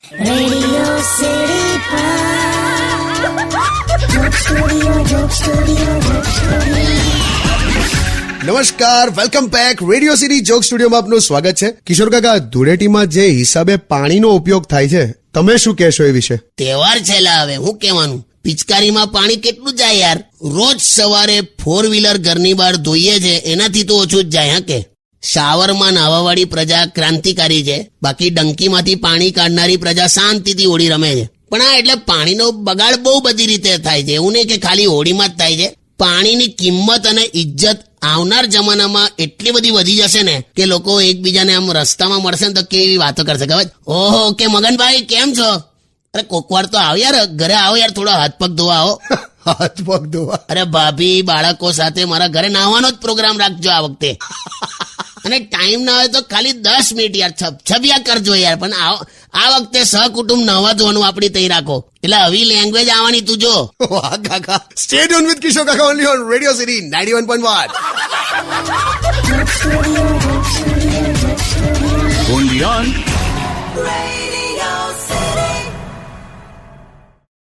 Radio City નમસ્કાર, welcome back. Radio city joke સ્ટુડિયોમાં આપનું સ્વાગત છે. કિશોર કાકા, ધૂળેટીમાં જે હિસાબે પાણીનો ઉપયોગ થાય છે, તમે શું કહેશો એ વિશે? તહેવાર છે લા, હવે હું કહેવાનું. પિચકારીમાં પાણી કેટલું જાય યાર. રોજ સવારે 4 વ્હીલર ઘરની બહાર ધોઈએ છે, એનાથી તો ઓછું જ જાય. હા કે શાવરમાં નાવાવાળી પ્રજા ક્રાંતિકારી છે, બાકી ડંકીમાંથી પાણી કાઢનારી પ્રજા શાંતિથી હોળી રમે છે. પણ આ એટલે પાણીનો બગાડ બહુ બધી રીતે થાય છે. એવું નહીં કે ખાલી હોળીમાં જ થાય છે. પાણીની કિંમત અને ઇજ્જત આવનાર જમાનામાં એટલી બધી વધી જશે ને કે લોકો એકબીજાને આમ રસ્તામાં મળશે ને તો કેવી વાતો કરશે ખબર. ઓહો કે મગનભાઈ કેમ છો? અરે કોકવાર તો આવ યાર, ઘરે આવો યાર, થોડો હાથ પગ ધોવા આવો. હાથ પગ ધોવા? અરે ભાભી બાળકો સાથે મારા ઘરે નાહવાનો જ પ્રોગ્રામ રાખજો આ વખતે. અને ટાઈમ ના હોય તો ખાલી 10 મિનિટ યાર છબછબિયા કરજો યાર. પણ આ વખતે સહકુટુંબ નવા ધોવાનું આપણી તઈ રાખો, એટલે આવી લેંગ્વેજ આવવાની તું જો. વાહ કાકા. સ્ટે ટ્યુન વિથ કિશોર કાકા only on radio city 91.1. Only on